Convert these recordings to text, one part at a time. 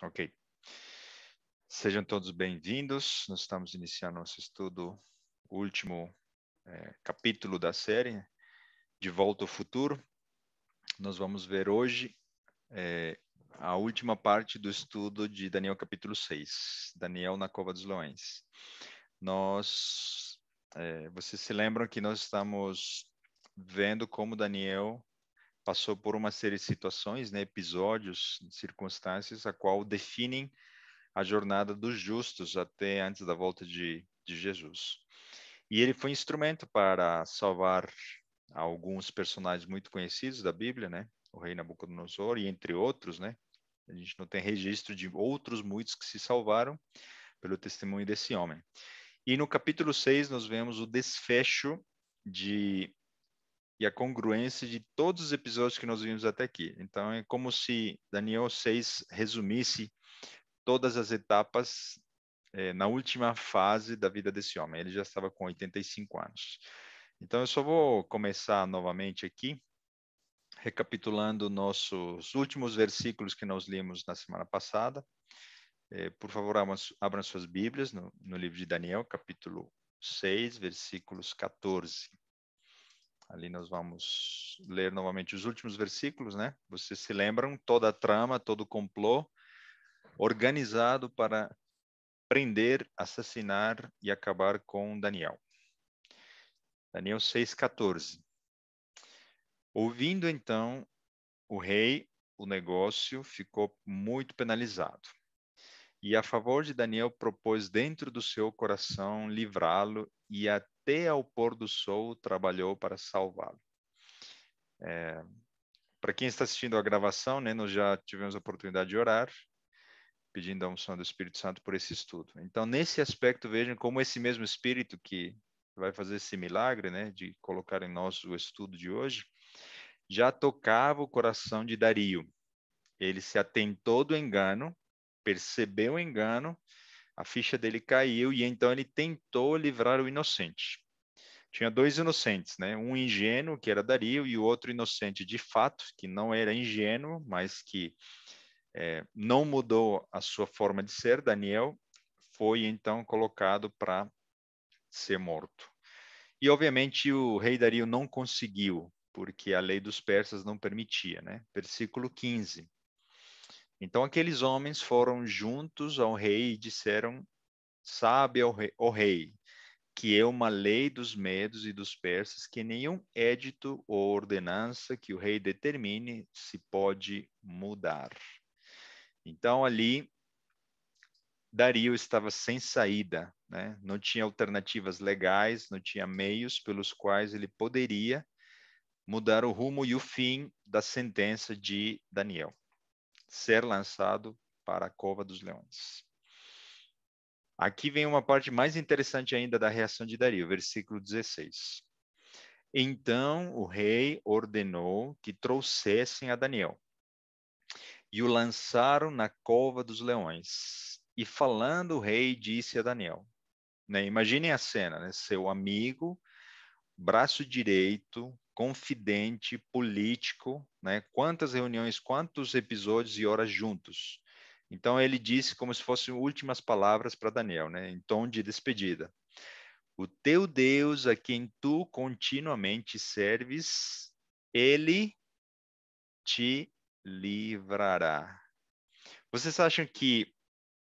Ok. Sejam todos bem-vindos. Nós estamos iniciando nosso estudo, o último capítulo da série, De Volta ao Futuro. Nós vamos ver hoje a última parte do estudo de Daniel capítulo 6, Daniel na Cova dos Leões. Vocês se lembram que nós estamos vendo como Daniel passou por uma série de situações, né, episódios, circunstâncias, a qual definem a jornada dos justos até antes da volta de Jesus. E ele foi instrumento para salvar alguns personagens muito conhecidos da Bíblia, né? O rei Nabucodonosor e entre outros, né? A gente não tem registro de outros muitos que se salvaram pelo testemunho desse homem. E no capítulo 6 nós vemos o desfecho e a congruência de todos os episódios que nós vimos até aqui. Então é como se Daniel 6 resumisse todas as etapas na última fase da vida desse homem. Ele já estava com 85 anos. Então, eu só vou começar novamente aqui, recapitulando nossos últimos versículos que nós limos na semana passada. Por favor, abram suas Bíblias no livro de Daniel, capítulo 6, versículos 14. Ali nós vamos ler novamente os últimos versículos, né? Vocês se lembram toda a trama, todo o complô organizado para prender, assassinar e acabar com Daniel. Daniel 6,14. Ouvindo então o rei, o negócio ficou muito penalizado. E a favor de Daniel propôs dentro do seu coração livrá-lo e até ao pôr do sol trabalhou para salvá-lo. Para quem está assistindo a gravação, né, nós já tivemos a oportunidade de orar, pedindo a unção do Espírito Santo por esse estudo. Então, nesse aspecto, vejam como esse mesmo Espírito que vai fazer esse milagre, né, de colocar em nós o estudo de hoje, já tocava o coração de Dario. Ele se atentou do engano, percebeu o engano, a ficha dele caiu e então ele tentou livrar o inocente. Tinha dois inocentes, né? Um ingênuo, que era Dario, e o outro inocente de fato, que não era ingênuo, mas que não mudou a sua forma de ser, Daniel, foi então colocado para ser morto. E obviamente o rei Dario não conseguiu, porque a lei dos persas não permitia, né? Versículo 15. Então aqueles homens foram juntos ao rei e disseram: Sabe, ó rei, que é uma lei dos medos e dos persas que nenhum édito ou ordenança que o rei determine se pode mudar. Então ali Dario estava sem saída, né? Não tinha alternativas legais, não tinha meios pelos quais ele poderia mudar o rumo e o fim da sentença de Daniel, ser lançado para a cova dos leões. Aqui vem uma parte mais interessante ainda da reação de Dario, versículo 16. Então o rei ordenou que trouxessem a Daniel e o lançaram na cova dos leões. E falando o rei disse a Daniel, né, imaginem a cena, né, seu amigo, braço direito, confidente, político, né, quantas reuniões, quantos episódios e horas juntos. Então ele disse como se fossem últimas palavras para Daniel, né, em tom de despedida. O teu Deus, a quem tu continuamente serves, ele te livrará. Vocês acham que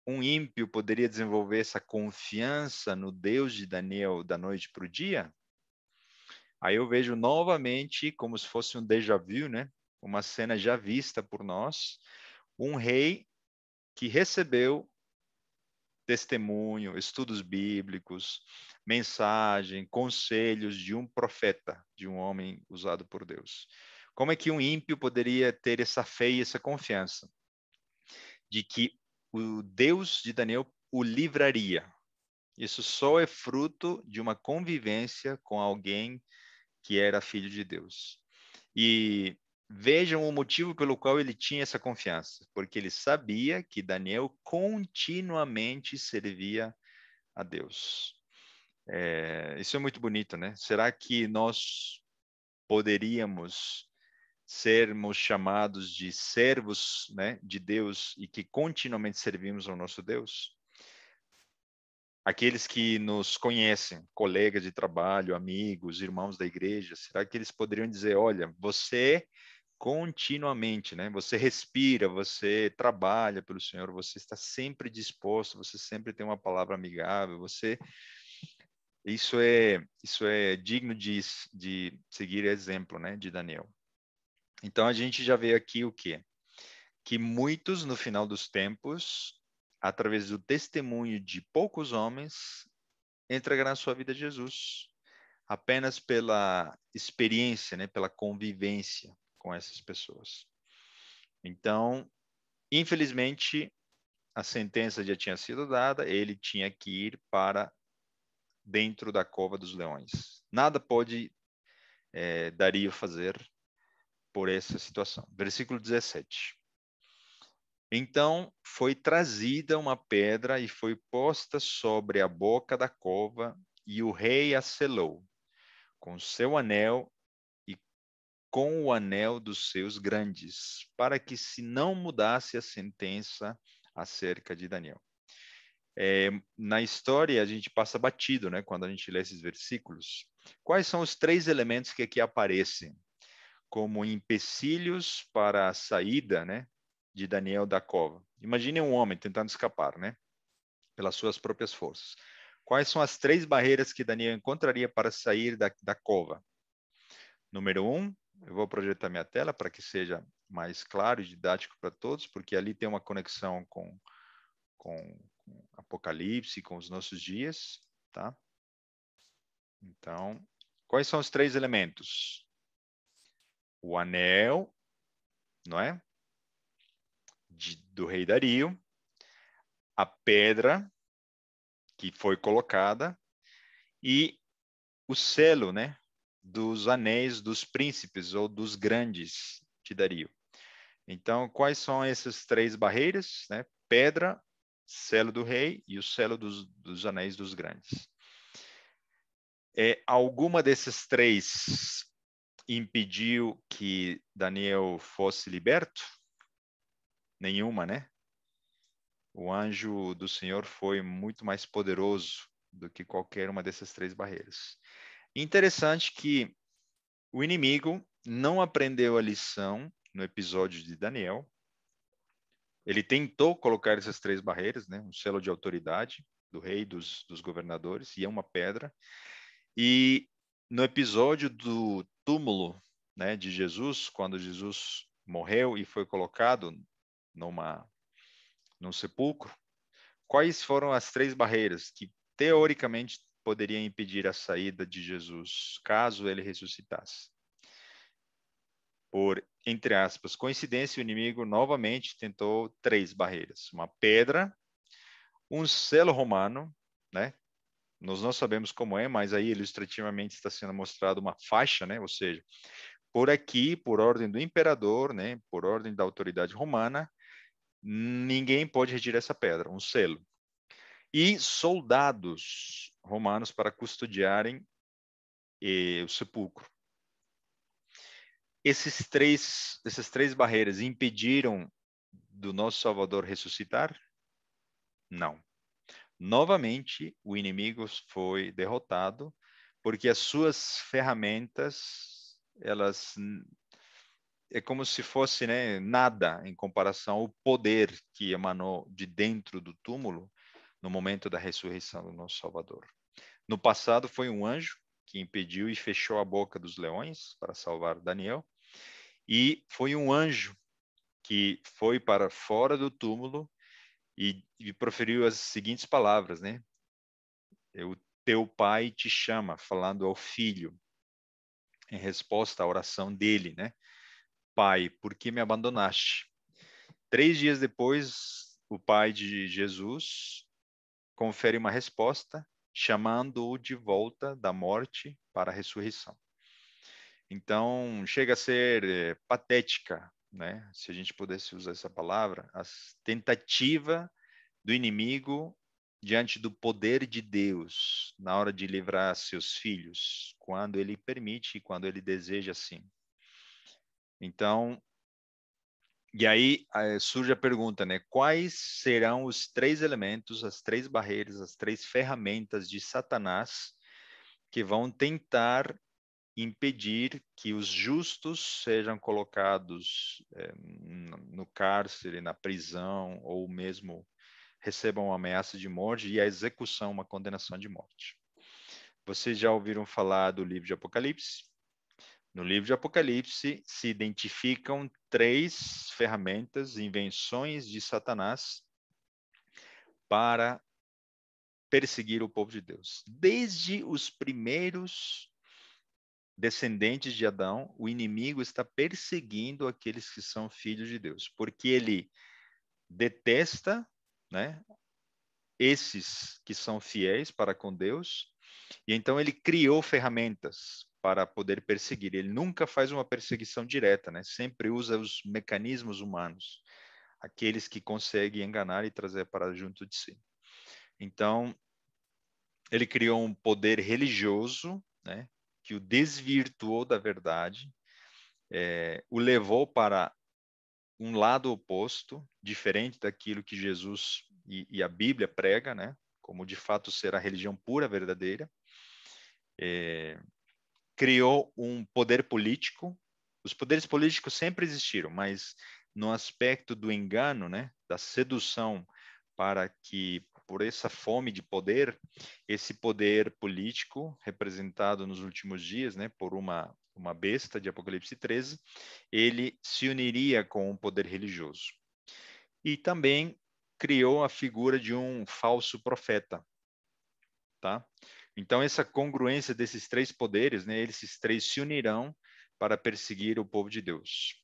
um ímpio poderia desenvolver essa confiança no Deus de Daniel da noite para o dia? Aí eu vejo novamente, como se fosse um déjà vu, né? Uma cena já vista por nós, um rei que recebeu testemunho, estudos bíblicos, mensagem, conselhos de um profeta, de um homem usado por Deus. Como é que um ímpio poderia ter essa fé e essa confiança de que o Deus de Daniel o livraria? Isso só é fruto de uma convivência com alguém que era filho de Deus. E vejam o motivo pelo qual ele tinha essa confiança, porque ele sabia que Daniel continuamente servia a Deus. Isso é muito bonito, né? Será que nós poderíamos sermos chamados de servos, né, de Deus e que continuamente servimos ao nosso Deus? Aqueles que nos conhecem, colegas de trabalho, amigos, irmãos da igreja, será que eles poderiam dizer, olha, você continuamente, né? Você respira, você trabalha pelo Senhor, você está sempre disposto, você sempre tem uma palavra amigável, isso é digno de seguir exemplo, né, de Daniel. Então a gente já vê aqui o quê? Que muitos no final dos tempos, através do testemunho de poucos homens, entregarão a sua vida a Jesus, apenas pela experiência, né, pela convivência com essas pessoas. Então, infelizmente, a sentença já tinha sido dada, ele tinha que ir para dentro da cova dos leões. Nada pode Dario fazer por essa situação. Versículo 17. Então foi trazida uma pedra e foi posta sobre a boca da cova, e o rei a selou com seu anel e com o anel dos seus grandes, para que se não mudasse a sentença acerca de Daniel. Na história, a gente passa batido, né, quando a gente lê esses versículos. Quais são os 3 elementos que aqui aparecem como empecilhos para a saída, né, de Daniel da cova? Imagine um homem tentando escapar, né, pelas suas próprias forças. Quais são as 3 barreiras que Daniel encontraria para sair da cova? Número 1, eu vou projetar minha tela para que seja mais claro e didático para todos, porque ali tem uma conexão com Apocalipse, com os nossos dias, tá? Então, quais são os 3 elementos? O anel, não é? Do rei Dario, a pedra que foi colocada e o selo, né, dos anéis dos príncipes ou dos grandes de Dario. Então, quais são essas 3 barreiras, né? Pedra, selo do rei e o selo dos anéis dos grandes. Alguma dessas 3 impediu que Daniel fosse liberto? Nenhuma, né? O anjo do Senhor foi muito mais poderoso do que qualquer uma dessas 3 barreiras. Interessante que o inimigo não aprendeu a lição no episódio de Daniel. Ele tentou colocar essas 3 barreiras, né? Um selo de autoridade do rei, dos governadores, e é uma pedra. E no episódio do túmulo, né, de Jesus, quando Jesus morreu e foi colocado num sepulcro, quais foram as 3 barreiras que teoricamente poderiam impedir a saída de Jesus, caso ele ressuscitasse? Por, entre aspas, coincidência, o inimigo novamente tentou 3 barreiras: uma pedra, um selo romano, né? Nós não sabemos como é, mas aí ilustrativamente está sendo mostrado uma faixa, né? Ou seja, por aqui, por ordem do imperador, né? Por ordem da autoridade romana, ninguém pode retirar essa pedra, um selo. E soldados romanos para custodiarem o sepulcro. Essas três barreiras impediram do nosso Salvador ressuscitar? Não. Novamente, o inimigo foi derrotado, porque as suas ferramentas, elas é como se fosse, né, nada em comparação ao poder que emanou de dentro do túmulo no momento da ressurreição do nosso Salvador. No passado foi um anjo que impediu e fechou a boca dos leões para salvar Daniel, e foi um anjo que foi para fora do túmulo e proferiu as seguintes palavras, né? O teu pai te chama, falando ao filho, em resposta à oração dele, né? Pai, por que me abandonaste? 3 dias depois, o pai de Jesus confere uma resposta, chamando-o de volta da morte para a ressurreição. Então, chega a ser patética, né? Se a gente pudesse usar essa palavra, a tentativa do inimigo diante do poder de Deus na hora de livrar seus filhos, quando ele permite e quando ele deseja assim. Então, e aí surge a pergunta, né? Quais serão os 3 elementos, as 3 barreiras, as 3 ferramentas de Satanás que vão tentar impedir que os justos sejam colocados no cárcere, na prisão, ou mesmo recebam uma ameaça de morte e a execução, uma condenação de morte. Vocês já ouviram falar do livro de Apocalipse? No livro de Apocalipse se identificam 3 ferramentas, invenções de Satanás para perseguir o povo de Deus. Desde os primeiros descendentes de Adão, o inimigo está perseguindo aqueles que são filhos de Deus, porque ele detesta, né, esses que são fiéis para com Deus, e então ele criou ferramentas para poder perseguir. Ele nunca faz uma perseguição direta, né? Sempre usa os mecanismos humanos, aqueles que conseguem enganar e trazer para junto de si. Então, ele criou um poder religioso, né, que o desvirtuou da verdade, o levou para um lado oposto, diferente daquilo que Jesus e a Bíblia prega, né, como de fato ser a religião pura, verdadeira. Criou um poder político. Os poderes políticos sempre existiram, mas no aspecto do engano, né, da sedução, para que, por essa fome de poder, esse poder político, representado nos últimos dias, né, por uma besta de Apocalipse 13, ele se uniria com o poder religioso. E também criou a figura de um falso profeta, tá? Então, essa congruência desses 3 poderes, né, esses 3 se unirão para perseguir o povo de Deus.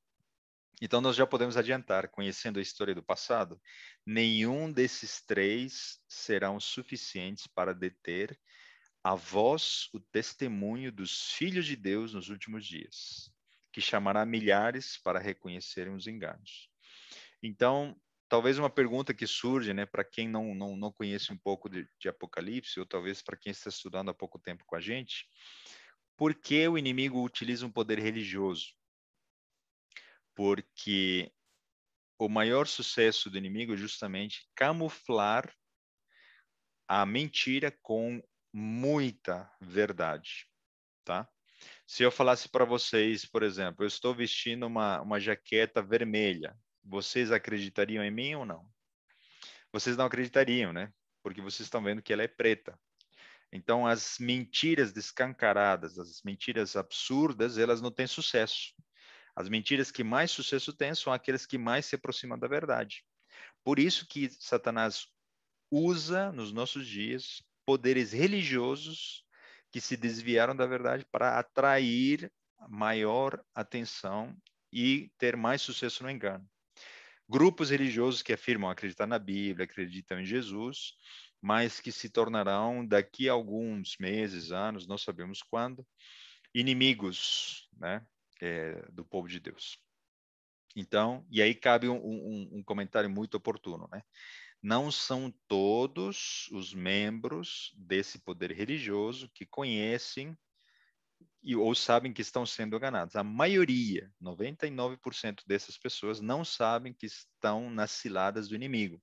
Então, nós já podemos adiantar, conhecendo a história do passado, nenhum desses 3 serão suficientes para deter a voz, o testemunho dos filhos de Deus nos últimos dias, que chamará milhares para reconhecerem os enganos. Então, talvez uma pergunta que surge, né, para quem não conhece um pouco de Apocalipse, ou talvez para quem está estudando há pouco tempo com a gente, por que o inimigo utiliza um poder religioso? Porque o maior sucesso do inimigo é justamente camuflar a mentira com muita verdade, tá? Se eu falasse para vocês, por exemplo, eu estou vestindo uma jaqueta vermelha, vocês acreditariam em mim ou não? Vocês não acreditariam, né? Porque vocês estão vendo que ela é preta. Então, as mentiras descancaradas, as mentiras absurdas, elas não têm sucesso. As mentiras que mais sucesso têm são aquelas que mais se aproximam da verdade. Por isso que Satanás usa, nos nossos dias, poderes religiosos que se desviaram da verdade para atrair maior atenção e ter mais sucesso no engano. Grupos religiosos que afirmam acreditar na Bíblia, acreditam em Jesus, mas que se tornarão daqui a alguns meses, anos, não sabemos quando, inimigos, né, do povo de Deus. Então, e aí cabe um comentário muito oportuno, né? Não são todos os membros desse poder religioso que conhecem ou sabem que estão sendo enganados. A maioria, 99% dessas pessoas, não sabem que estão nas ciladas do inimigo.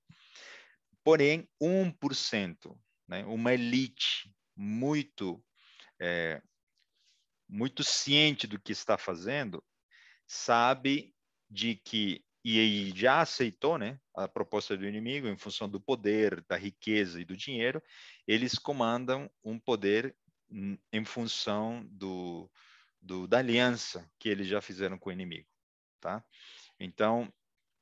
Porém, 1%, né, uma elite muito ciente do que está fazendo, sabe de que, e já aceitou, né, a proposta do inimigo em função do poder, da riqueza e do dinheiro, eles comandam um poder em função da aliança que eles já fizeram com o inimigo, tá? Então,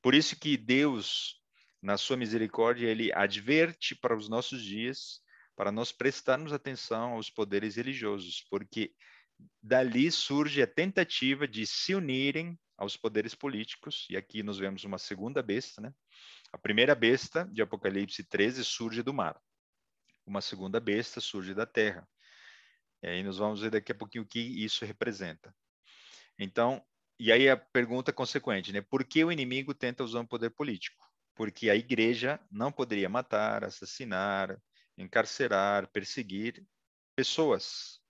por isso que Deus, na sua misericórdia, ele adverte para os nossos dias, para nós prestarmos atenção aos poderes religiosos, porque dali surge a tentativa de se unirem aos poderes políticos, e aqui nós vemos uma segunda besta, né? A primeira besta de Apocalipse 13 surge do mar. Uma segunda besta surge da terra. E aí nós vamos ver daqui a pouquinho o que isso representa. Então, e aí a pergunta consequente, né? Por que o inimigo tenta usar um poder político? Porque a igreja não poderia matar, assassinar, encarcerar, perseguir pessoas.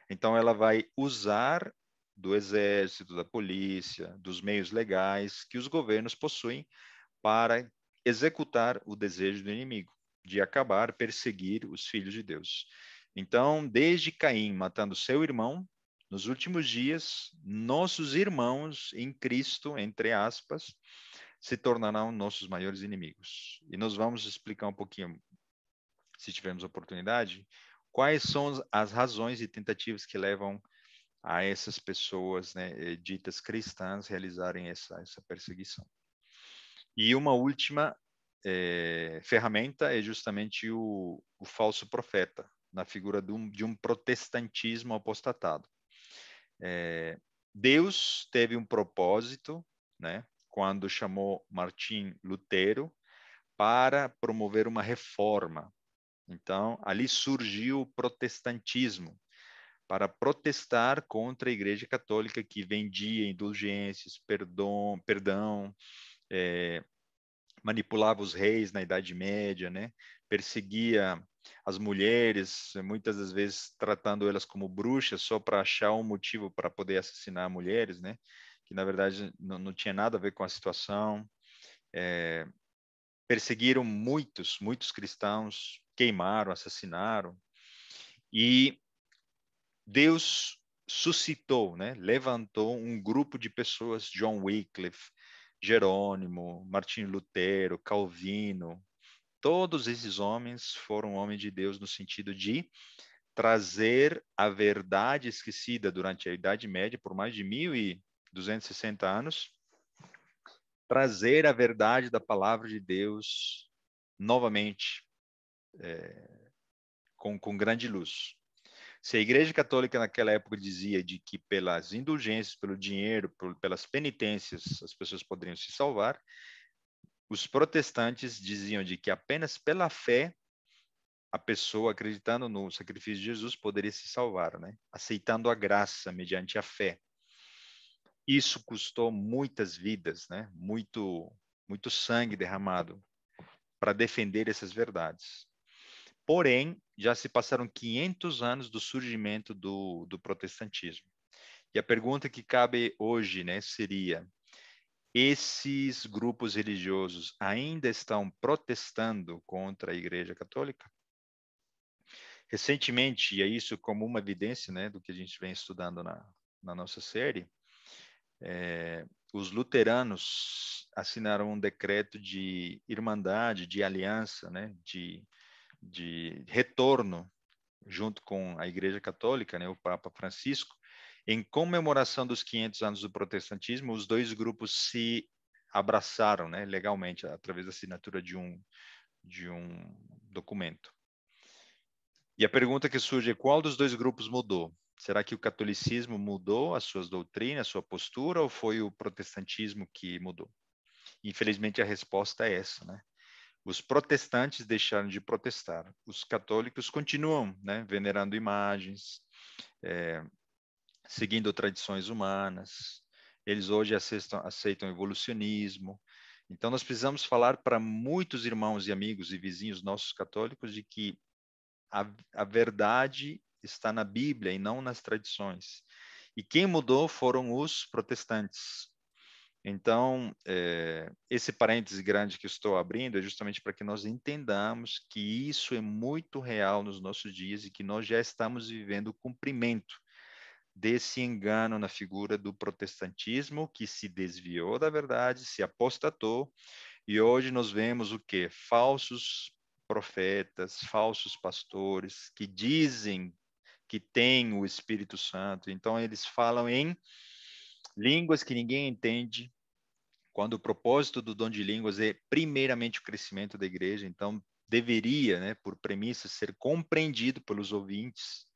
Então, ela vai usar do exército, da polícia, dos meios legais que os governos possuem para executar o desejo do inimigo, de acabar, perseguir os filhos de Deus. Então, desde Caim matando seu irmão, nos últimos dias, nossos irmãos em Cristo, entre aspas, se tornarão nossos maiores inimigos. E nós vamos explicar um pouquinho, se tivermos oportunidade, quais são as razões e tentativas que levam a essas pessoas, né, ditas cristãs realizarem essa perseguição. E uma última ferramenta é justamente o falso profeta, na figura de um protestantismo apostatado. Deus teve um propósito, né, quando chamou Martim Lutero para promover uma reforma. Então, ali surgiu o protestantismo, para protestar contra a Igreja Católica que vendia indulgências, perdão, manipulava os reis na Idade Média, né? Perseguia as mulheres, muitas das vezes tratando elas como bruxas só para achar um motivo para poder assassinar mulheres, né? Que na verdade não tinha nada a ver com a situação. Perseguiram muitos cristãos, queimaram, assassinaram. E Deus suscitou, né? Levantou um grupo de pessoas, John Wycliffe, Jerônimo, Martinho Lutero, Calvino. Todos esses homens foram homens de Deus no sentido de trazer a verdade esquecida durante a Idade Média por mais de 1.260 anos, trazer a verdade da palavra de Deus novamente com grande luz. Se a Igreja Católica naquela época dizia de que pelas indulgências, pelo dinheiro, pelas penitências, as pessoas poderiam se salvar, os protestantes diziam de que apenas pela fé a pessoa, acreditando no sacrifício de Jesus, poderia se salvar, né? Aceitando a graça mediante a fé. Isso custou muitas vidas, né? Muito sangue derramado para defender essas verdades. Porém, já se passaram 500 anos do surgimento do protestantismo. E a pergunta que cabe hoje, né, seria: esses grupos religiosos ainda estão protestando contra a Igreja Católica? Recentemente, e é isso como uma evidência, né, do que a gente vem estudando na nossa série, os luteranos assinaram um decreto de irmandade, de aliança, né, de retorno junto com a Igreja Católica, né, o Papa Francisco, em comemoração dos 500 anos do protestantismo. Os dois grupos se abraçaram, né, legalmente, através da assinatura de um documento. E a pergunta que surge é: qual dos dois grupos mudou? Será que o catolicismo mudou as suas doutrinas, a sua postura, ou foi o protestantismo que mudou? Infelizmente, a resposta é essa, né? Os protestantes deixaram de protestar. Os católicos continuam, né, venerando imagens, seguindo tradições humanas. Eles hoje aceitam evolucionismo. Então, nós precisamos falar para muitos irmãos e amigos e vizinhos nossos católicos de que a verdade está na Bíblia e não nas tradições. E quem mudou foram os protestantes. Então, esse parêntese grande que estou abrindo é justamente para que nós entendamos que isso é muito real nos nossos dias e que nós já estamos vivendo o cumprimento desse engano na figura do protestantismo, que se desviou da verdade, se apostatou, e hoje nós vemos o quê? Falsos profetas, falsos pastores, que dizem que têm o Espírito Santo, então eles falam em línguas que ninguém entende, quando o propósito do dom de línguas é primeiramente o crescimento da igreja, então deveria, né, por premissa, ser compreendido pelos ouvintes.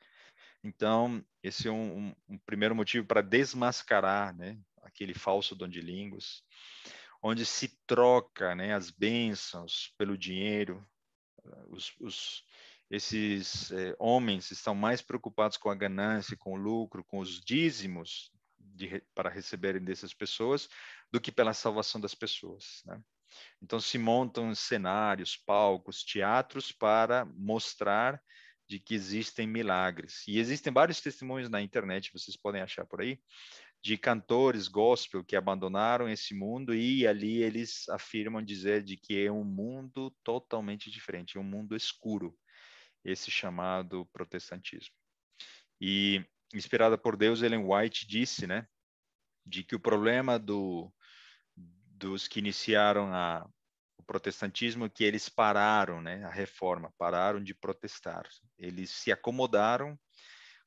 Então, esse é um primeiro motivo para desmascarar, né, aquele falso dom de línguas, onde se troca, né, as bênçãos pelo dinheiro. Esses homens estão mais preocupados com a ganância, com o lucro, com os dízimos para receberem dessas pessoas, do que pela salvação das pessoas, né? Então se montam cenários, palcos, teatros para mostrar de que existem milagres. E existem vários testemunhos na internet, vocês podem achar por aí, de cantores gospel que abandonaram esse mundo e ali eles afirmam dizer de que é um mundo totalmente diferente, é um mundo escuro, esse chamado protestantismo. E, inspirada por Deus, Ellen White disse, né, de que o problema dos que iniciaram o protestantismo é que eles pararam, né, a reforma, pararam de protestar. Eles se acomodaram,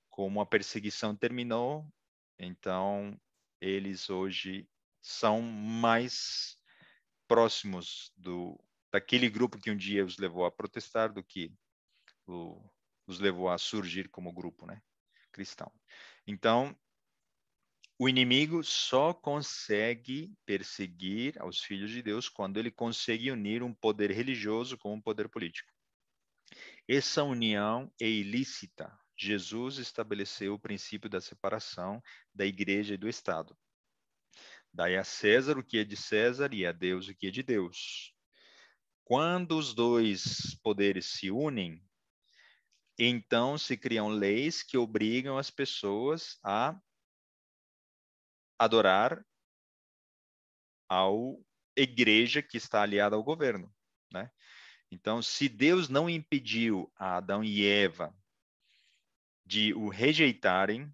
como a perseguição terminou, então eles hoje são mais próximos daquele grupo que um dia os levou a protestar do que os levou a surgir como grupo, né, cristão. Então, o inimigo só consegue perseguir aos filhos de Deus quando ele consegue unir um poder religioso com um poder político. Essa união é ilícita. Jesus estabeleceu o princípio da separação da igreja e do Estado. Dai a César o que é de César e a Deus o que é de Deus. Quando os dois poderes se unem, então se criam leis que obrigam as pessoas a adorar ao igreja que está aliada ao governo, né? Então, se Deus não impediu a Adão e Eva de o rejeitarem,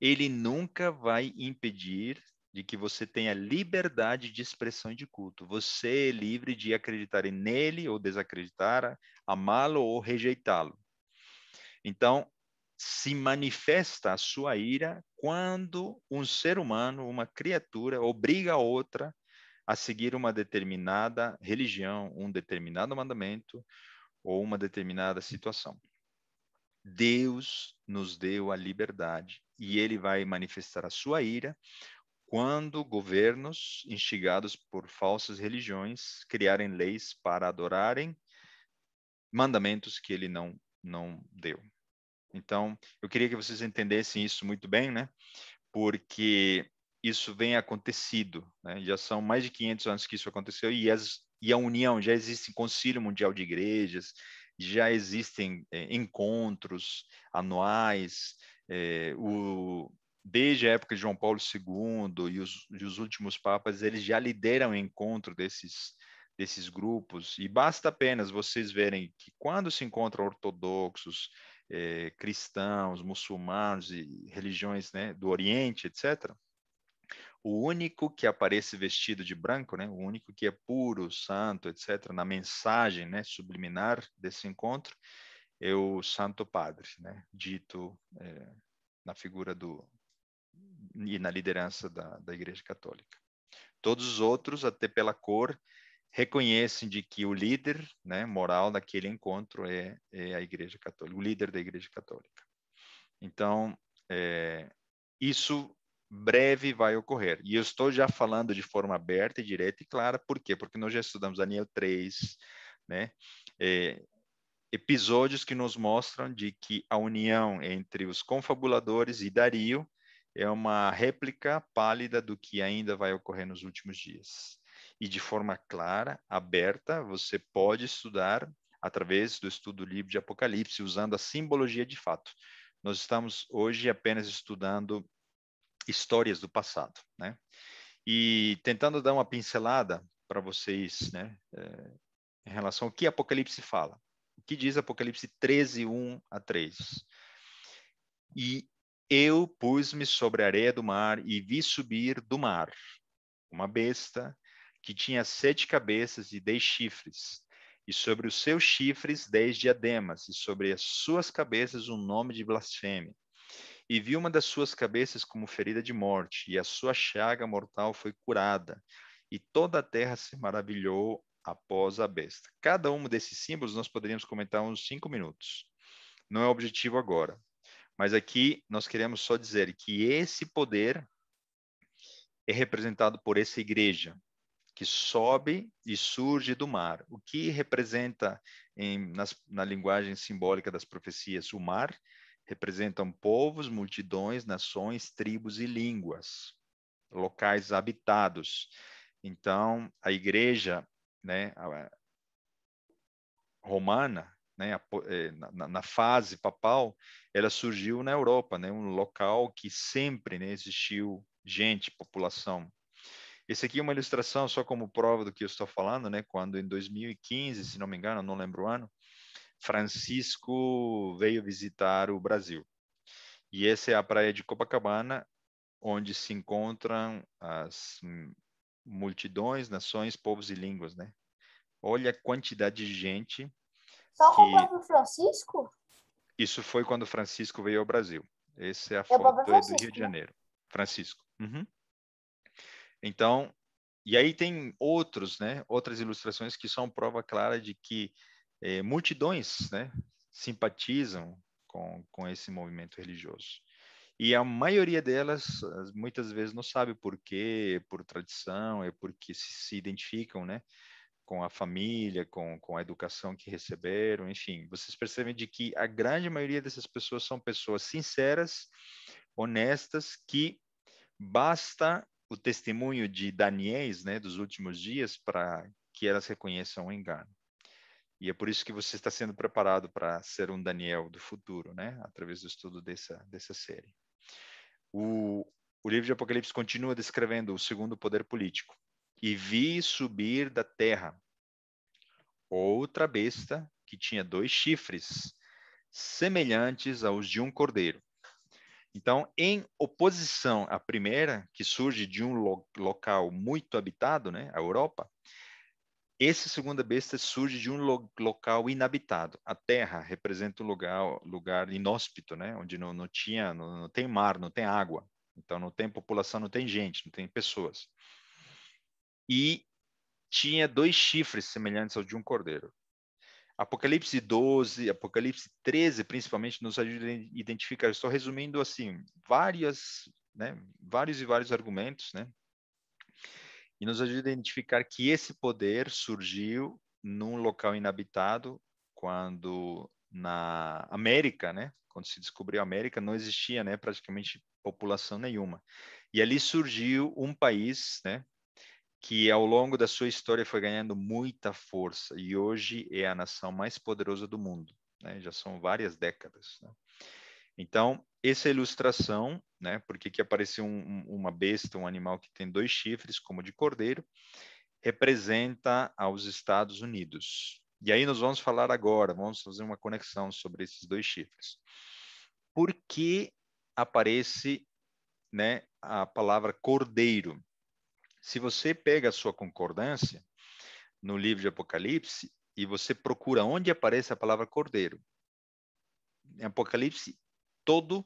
ele nunca vai impedir de que você tenha liberdade de expressão e de culto. Você é livre de acreditar nele ou desacreditar, amá-lo ou rejeitá-lo. Então, se manifesta a sua ira quando um ser humano, uma criatura, obriga a outra a seguir uma determinada religião, um determinado mandamento ou uma determinada situação. Deus nos deu a liberdade e ele vai manifestar a sua ira quando governos instigados por falsas religiões criarem leis para adorarem mandamentos que ele não deu. Então, eu queria que vocês entendessem isso muito bem, né? Porque isso vem acontecido, né? Já são mais de 500 anos que isso aconteceu e a união, já existe Concílio Mundial de Igrejas, já existem encontros anuais, desde a época de João Paulo II e os últimos papas, eles já lideram o encontro desses grupos, e basta apenas vocês verem que quando se encontram ortodoxos, cristãos, muçulmanos e religiões, né, do Oriente, etc., o único que aparece vestido de branco, né, o único que é puro, santo, etc., na mensagem, né, subliminar desse encontro, é o Santo Padre, né, dito na figura e na liderança da Igreja Católica. Todos os outros, até pela cor, reconhecem de que o líder, né, moral daquele encontro é a Igreja Católica, o líder da Igreja Católica. Então, isso breve vai ocorrer. E eu estou já falando de forma aberta, direta e clara. Por quê? Porque nós já estudamos Daniel 3, né? Episódios que nos mostram de que a união entre os confabuladores e Dario é uma réplica pálida do que ainda vai ocorrer nos últimos dias. E de forma clara, aberta, você pode estudar através do estudo livre de Apocalipse, usando a simbologia de fato. Nós estamos hoje apenas estudando histórias do passado, né? E tentando dar uma pincelada para vocês, né, em relação ao que Apocalipse fala. O que diz Apocalipse 13, 1 a 3? E eu pus-me sobre a areia do mar e vi subir do mar uma besta que tinha 7 cabeças e 10 chifres, e sobre os seus chifres 10 diademas, e sobre as suas cabeças um nome de blasfêmia. E vi uma das suas cabeças como ferida de morte, e a sua chaga mortal foi curada, e toda a terra se maravilhou após a besta. Cada um desses símbolos nós poderíamos comentar uns 5 minutos. Não é o objetivo agora. Mas aqui nós queremos só dizer que esse poder é representado por essa igreja, que sobe e surge do mar. O que representa, na linguagem simbólica das profecias, o mar? Representam povos, multidões, nações, tribos e línguas, locais habitados. Então, a igreja, né, romana, né, na fase papal, ela surgiu na Europa, né, um local que sempre, né, existiu gente, população. Esse aqui é uma ilustração só como prova do que eu estou falando, né? Quando em 2015, se não me engano, não lembro o ano, Francisco veio visitar o Brasil. E essa é a praia de Copacabana, onde se encontram as multidões, nações, povos e línguas, né? Olha a quantidade de gente Só com o que... Papa Francisco? Isso foi quando Francisco veio ao Brasil. Essa é a É o Papa foto aí do Rio Francisco, de né? Janeiro. Francisco. Uhum. Então, e aí tem outros, né? Outras ilustrações que são prova clara de que multidões, né? Simpatizam com esse movimento religioso. E a maioria delas, muitas vezes, não sabe por quê, por tradição, é porque se identificam, né? Com a família, com a educação que receberam, enfim. Vocês percebem de que a grande maioria dessas pessoas são pessoas sinceras, honestas, que basta o testemunho de Daniéis, né, dos últimos dias, para que elas reconheçam o engano. E é por isso que você está sendo preparado para ser um Daniel do futuro, né, através do estudo dessa série. O livro de Apocalipse continua descrevendo o segundo poder político. E vi subir da terra outra besta que tinha 2 chifres, semelhantes aos de um cordeiro. Então, em oposição à primeira, que surge de um local muito habitado, né, a Europa, essa segunda besta surge de um local inabitado. A Terra representa um lugar inóspito, né, onde não tem mar, não tem água. Então, não tem população, não tem gente, não tem pessoas. E tinha 2 chifres semelhantes ao de um cordeiro. Apocalipse 12, Apocalipse 13, principalmente, nos ajuda a identificar. Eu estou resumindo, assim, vários e vários argumentos, né? E nos ajuda a identificar que esse poder surgiu num local inabitado, quando na América, né? Quando se descobriu a América, não existia, né, praticamente população nenhuma. E ali surgiu um país, né, que ao longo da sua história foi ganhando muita força e hoje é a nação mais poderosa do mundo, né? Já são várias décadas, né? Então, essa ilustração, né? Porque que apareceu uma besta, um animal que tem 2 chifres, como de cordeiro, representa aos Estados Unidos. E aí nós vamos falar agora, vamos fazer uma conexão sobre esses 2 chifres. Por que aparece, né, a palavra cordeiro? Se você pega a sua concordância no livro de Apocalipse e você procura onde aparece a palavra cordeiro, em Apocalipse todo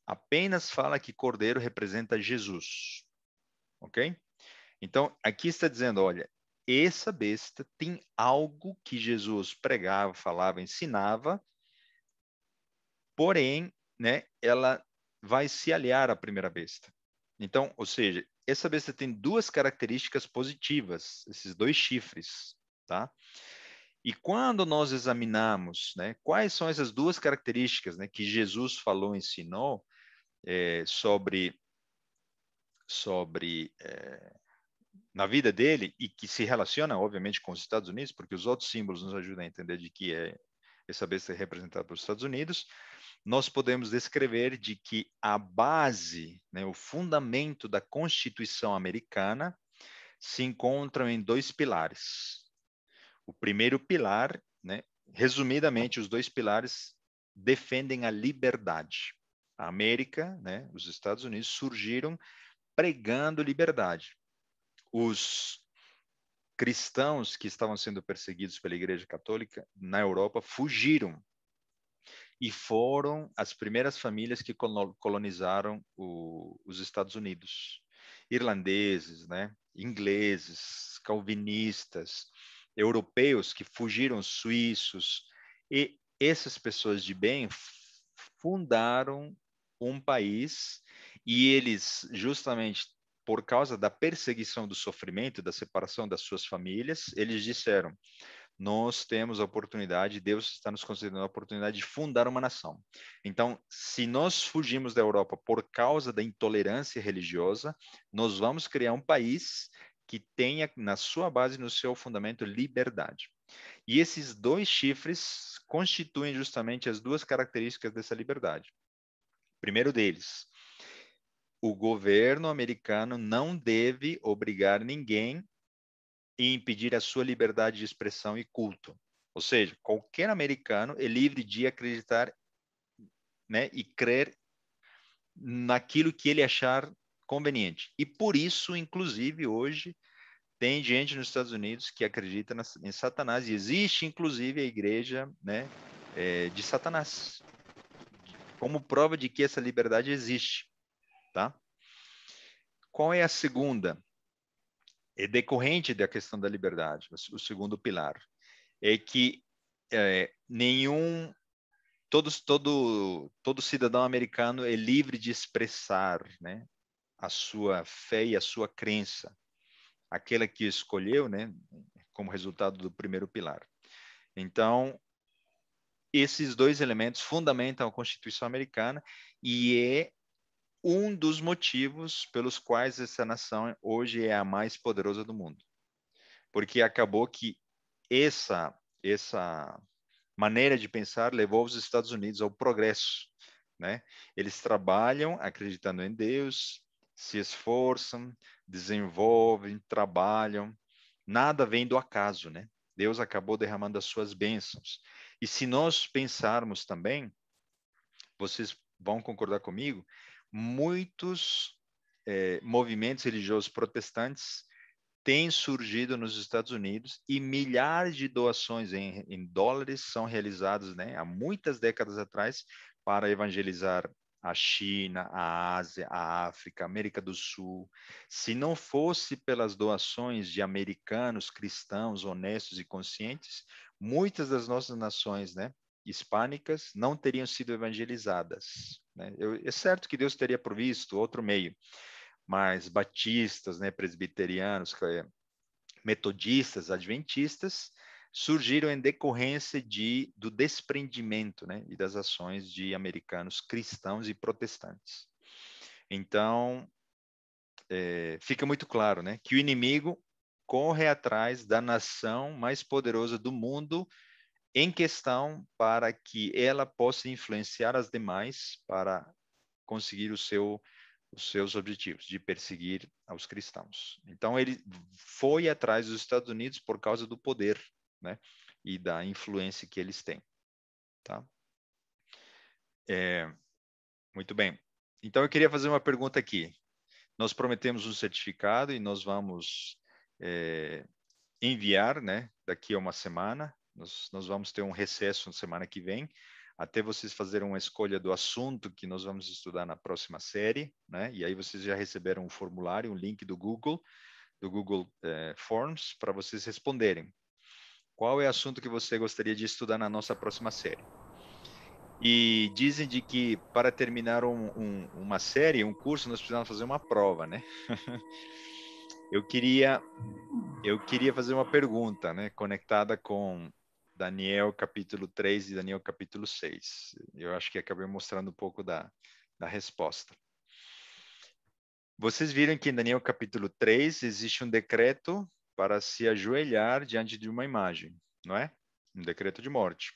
apenas fala que cordeiro representa Jesus, ok? Então aqui está dizendo, olha, essa besta tem algo que Jesus pregava, falava, ensinava, porém, né, ela vai se aliar à primeira besta. Então, ou seja, essa besta tem 2 características positivas, esses 2 chifres, tá? E quando nós examinamos, né, quais são essas 2 características, né, que Jesus falou, ensinou sobre na vida dele e que se relaciona, obviamente, com os Estados Unidos, porque os outros símbolos nos ajudam a entender de que essa besta é representada pelos Estados Unidos, nós podemos descrever de que a base, né, o fundamento da Constituição americana se encontram em 2 pilares. O primeiro pilar, né, resumidamente, os 2 pilares defendem a liberdade. A América, né, os Estados Unidos surgiram pregando liberdade. Os cristãos que estavam sendo perseguidos pela Igreja Católica na Europa fugiram e foram as primeiras famílias que colonizaram os Estados Unidos. Irlandeses, né, ingleses, calvinistas, europeus que fugiram, suíços, e essas pessoas de bem fundaram um país e eles, justamente por causa da perseguição, do sofrimento, da separação das suas famílias, eles disseram: nós temos a oportunidade, Deus está nos concedendo a oportunidade de fundar uma nação. Então, se nós fugimos da Europa por causa da intolerância religiosa, nós vamos criar um país que tenha na sua base, no seu fundamento, liberdade. E esses 2 chifres constituem justamente as 2 características dessa liberdade. Primeiro deles, o governo americano não deve obrigar ninguém e impedir a sua liberdade de expressão e culto. Ou seja, qualquer americano é livre de acreditar, né, e crer naquilo que ele achar conveniente. E por isso, inclusive, hoje, tem gente nos Estados Unidos que acredita em Satanás. E existe, inclusive, a igreja, né, de Satanás, como prova de que essa liberdade existe. Tá? Qual é a segunda? É decorrente da questão da liberdade, o segundo pilar. É que todo cidadão americano é livre de expressar, né, a sua fé e a sua crença, aquela que escolheu, né, como resultado do primeiro pilar. Então, esses dois elementos fundamentam a Constituição americana e é um dos motivos pelos quais essa nação hoje é a mais poderosa do mundo. Porque acabou que essa maneira de pensar levou os Estados Unidos ao progresso, né? Eles trabalham acreditando em Deus, se esforçam, desenvolvem, trabalham. Nada vem do acaso, né? Deus acabou derramando as suas bênçãos. E se nós pensarmos também, vocês vão concordar comigo, muitos movimentos religiosos protestantes têm surgido nos Estados Unidos e milhares de doações em dólares são realizadas, né, há muitas décadas atrás para evangelizar a China, a Ásia, a África, a América do Sul. Se não fosse pelas doações de americanos cristãos honestos e conscientes, muitas das nossas nações, né, hispânicas não teriam sido evangelizadas, né? É certo que Deus teria provisto outro meio, mas batistas, né, presbiterianos, metodistas, adventistas, surgiram em decorrência do desprendimento, né, e das ações de americanos cristãos e protestantes. Então, fica muito claro, né, que o inimigo corre atrás da nação mais poderosa do mundo em questão para que ela possa influenciar as demais para conseguir os seus objetivos, de perseguir aos cristãos. Então, ele foi atrás dos Estados Unidos por causa do poder, né, e da influência que eles têm. Tá? Muito bem. Então, eu queria fazer uma pergunta aqui. Nós prometemos um certificado e nós vamos enviar, né, daqui a uma semana. Nós vamos ter um recesso na semana que vem, até vocês fazerem uma escolha do assunto que nós vamos estudar na próxima série, né? E aí vocês já receberam um formulário, um link do Google Forms, para vocês responderem. Qual é o assunto que você gostaria de estudar na nossa próxima série? E dizem de que para terminar uma série, um curso, nós precisamos fazer uma prova, né? Eu queria fazer uma pergunta, né, conectada com Daniel capítulo 3 e Daniel capítulo 6. Eu acho que acabei mostrando um pouco da resposta. Vocês viram que em Daniel capítulo 3 existe um decreto para se ajoelhar diante de uma imagem, não é? Um decreto de morte.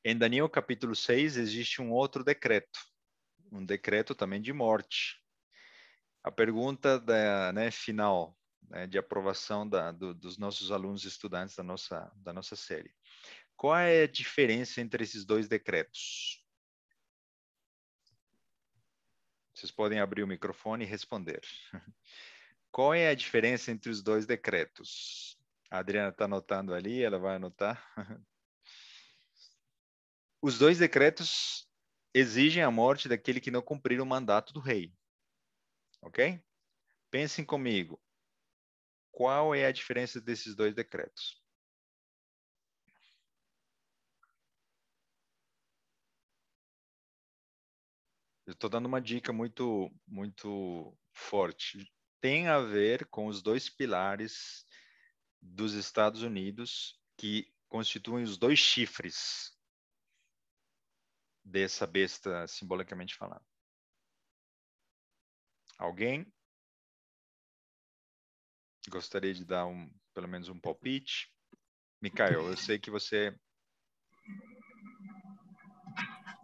Em Daniel capítulo 6 existe um outro decreto, um decreto também de morte. A pergunta final, né, de aprovação dos nossos alunos e estudantes da nossa série. Qual é a diferença entre esses dois decretos? Vocês podem abrir o microfone e responder. Qual é a diferença entre os dois decretos? A Adriana está anotando ali, ela vai anotar. Os dois decretos exigem a morte daquele que não cumprir o mandato do rei. Ok? Pensem comigo. Qual é a diferença desses dois decretos? Eu estou dando uma dica muito, muito forte. Tem a ver com os dois pilares dos Estados Unidos que constituem os dois chifres dessa besta, simbolicamente falando. Alguém gostaria de dar pelo menos um palpite? Micael, eu sei que você...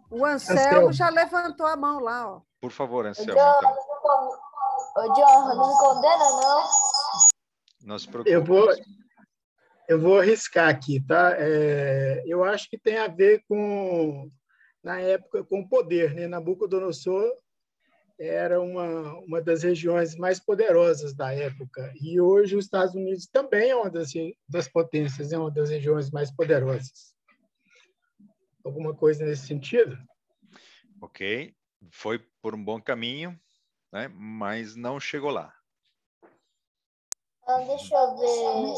O Anselmo já levantou a mão lá, ó. Por favor, Ô, Anselmo, então. John, não me condena, não? Não se Eu preocupe. vou, eu vou arriscar aqui, tá? Eu acho que tem a ver com, na época, com o poder, né? Nabucodonosor era uma das regiões mais poderosas da época. E hoje os Estados Unidos também é uma das potências, é uma das regiões mais poderosas. Alguma coisa nesse sentido? Ok. Foi por um bom caminho, né? Mas não chegou lá. Deixa eu ver.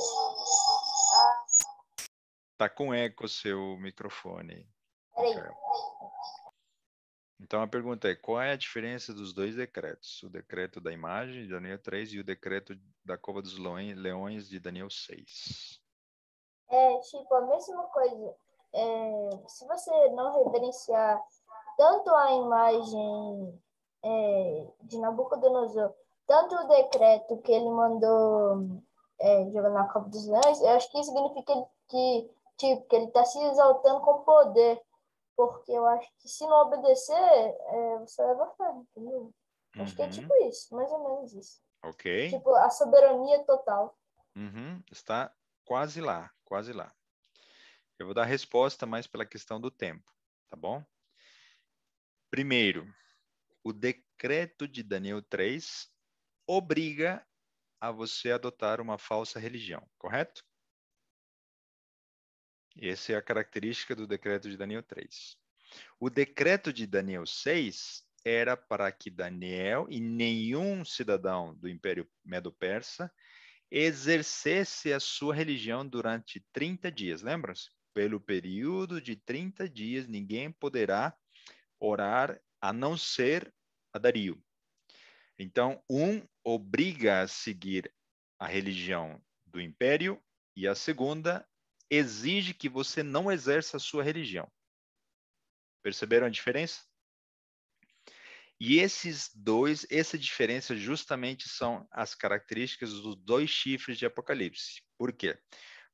Tá com eco o seu microfone, Peraí. Rafael. Então a pergunta é: qual é a diferença dos dois decretos? O decreto da imagem de Daniel 3 e o decreto da cova dos leões de Daniel 6. Tipo, a mesma coisa. Se você não reverenciar tanto a imagem de Nabucodonosor, tanto o decreto que ele mandou jogar na Copa dos Leões, eu acho que isso significa que ele está se exaltando com poder. Porque eu acho que se não obedecer, você leva ferro, entendeu? Acho que é tipo isso, mais ou menos isso. Ok. Tipo, a soberania total. Está quase lá, quase lá. Eu vou dar a resposta mais pela questão do tempo, tá bom? Primeiro, o decreto de Daniel 3 obriga a você adotar uma falsa religião, correto? Essa é a característica do decreto de Daniel 3. O decreto de Daniel 6 era para que Daniel e nenhum cidadão do Império Medo-Persa exercesse a sua religião durante 30 dias. Lembram-se? Pelo período de 30 dias, ninguém poderá orar a não ser a Dario. Então, um obriga a seguir a religião do império e a segunda exige que você não exerça a sua religião. Perceberam a diferença? E essa diferença justamente são as características dos dois chifres de Apocalipse. Por quê?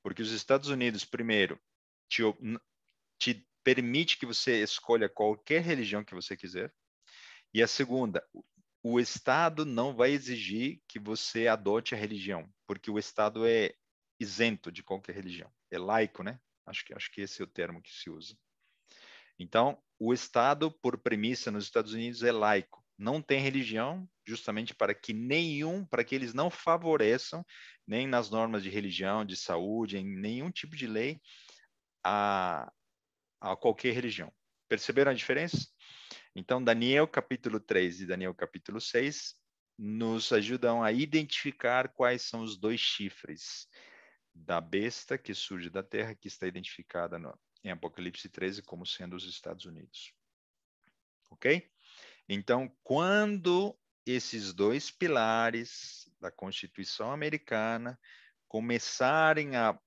Porque os Estados Unidos, primeiro, te permite que você escolha qualquer religião que você quiser. E a segunda, o Estado não vai exigir que você adote a religião, porque o Estado é isento de qualquer religião. É laico, né? Acho que esse é o termo que se usa. Então, o Estado, por premissa nos Estados Unidos, é laico. Não tem religião, justamente para que eles não favoreçam, nem nas normas de religião, de saúde, em nenhum tipo de lei, a qualquer religião. Perceberam a diferença? Então, Daniel capítulo 3 e Daniel capítulo 6 nos ajudam a identificar quais são os dois chifres da besta que surge da terra, que está identificada em Apocalipse 13 como sendo os Estados Unidos. Ok? Então, quando esses dois pilares da Constituição americana começarem a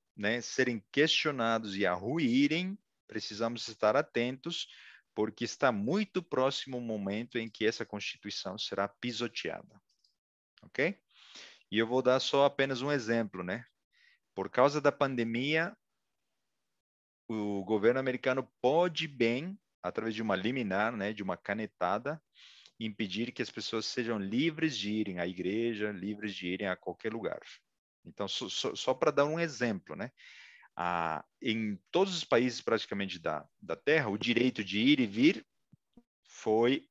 serem questionados e a ruírem, precisamos estar atentos, porque está muito próximo o momento em que essa Constituição será pisoteada. Ok? E eu vou dar só apenas um exemplo, né? Por causa da pandemia, o governo americano pode bem, através de uma liminar, né, de uma canetada, impedir que as pessoas sejam livres de irem à igreja, livres de irem a qualquer lugar. Então, só para dar um exemplo, né? Em todos os países praticamente da Terra, o direito de ir e vir foi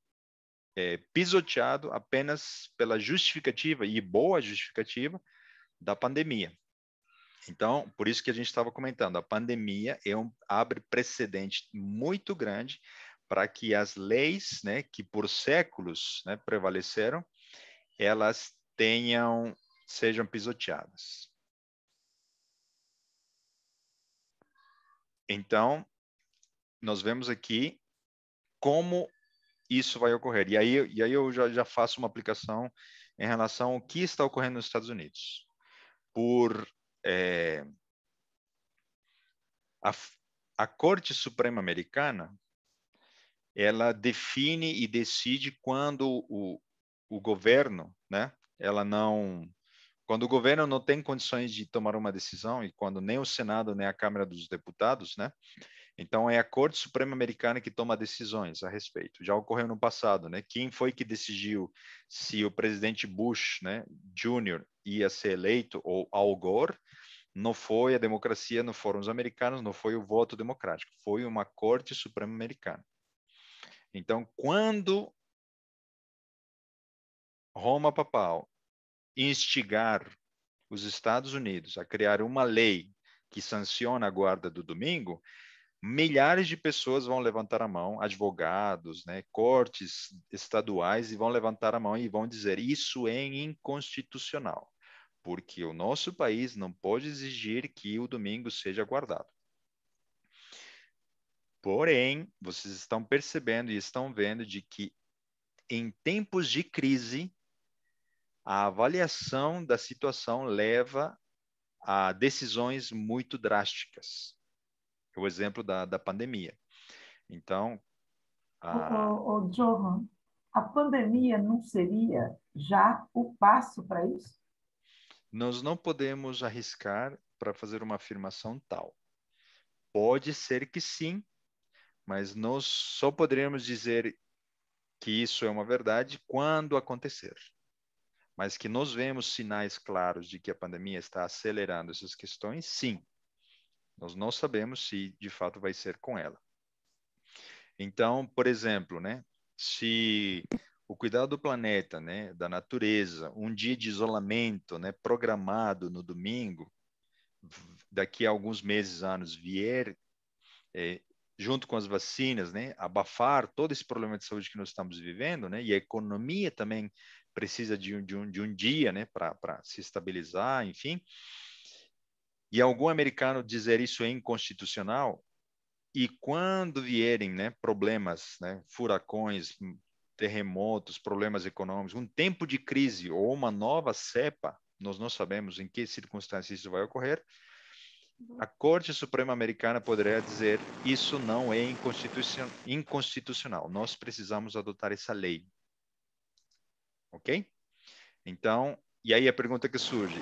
pisoteado apenas pela justificativa, e boa justificativa, da pandemia. Então, por isso que a gente estava comentando, a pandemia abre precedente muito grande para que as leis, né, que por séculos, né, prevaleceram, elas sejam pisoteadas. Então, nós vemos aqui como isso vai ocorrer. E aí eu já faço uma aplicação em relação ao que está ocorrendo nos Estados Unidos. A Corte Suprema Americana, ela define e decide quando o governo, né, quando o governo não tem condições de tomar uma decisão e quando nem o Senado nem a Câmara dos Deputados, né, Então, é a Corte Suprema Americana que toma decisões a respeito. Já ocorreu no passado, né? Quem foi que decidiu se o presidente Bush, né, Jr., ia ser eleito, ou Al Gore? Não foi a democracia, não foram os americanos, não foi o voto democrático, foi uma Corte Suprema Americana. Então, quando Roma Papal instigar os Estados Unidos a criar uma lei que sanciona a guarda do domingo, milhares de pessoas vão levantar a mão, advogados, né, cortes estaduais, e vão levantar a mão e vão dizer: isso é inconstitucional, porque o nosso país não pode exigir que o domingo seja guardado. Porém, vocês estão percebendo e estão vendo de que em tempos de crise, a avaliação da situação leva a decisões muito drásticas. O exemplo da pandemia. Então, Johan, a pandemia não seria já o passo para isso? nós não podemos arriscar para fazer uma afirmação tal. Pode ser que sim, mas nós só poderíamos dizer que isso é uma verdade quando acontecer. Mas que nós vemos sinais claros de que a pandemia está acelerando essas questões, sim. Nós não sabemos se de fato vai ser com ela. Então, por exemplo, né, se o cuidado do planeta, né, da natureza, um dia de isolamento, né, programado no domingo, daqui a alguns meses, anos, vier, junto com as vacinas, né, abafar todo esse problema de saúde que nós estamos vivendo, né, e a economia também precisa de um dia, né, para se estabilizar, enfim. E algum americano dizer isso é inconstitucional, e quando vierem, né, problemas, né, furacões, terremotos, problemas econômicos, um tempo de crise ou uma nova cepa, nós não sabemos em que circunstâncias isso vai ocorrer, a Corte Suprema Americana poderá dizer: isso não é inconstitucional, nós precisamos adotar essa lei. Ok? Então, e aí a pergunta que surge: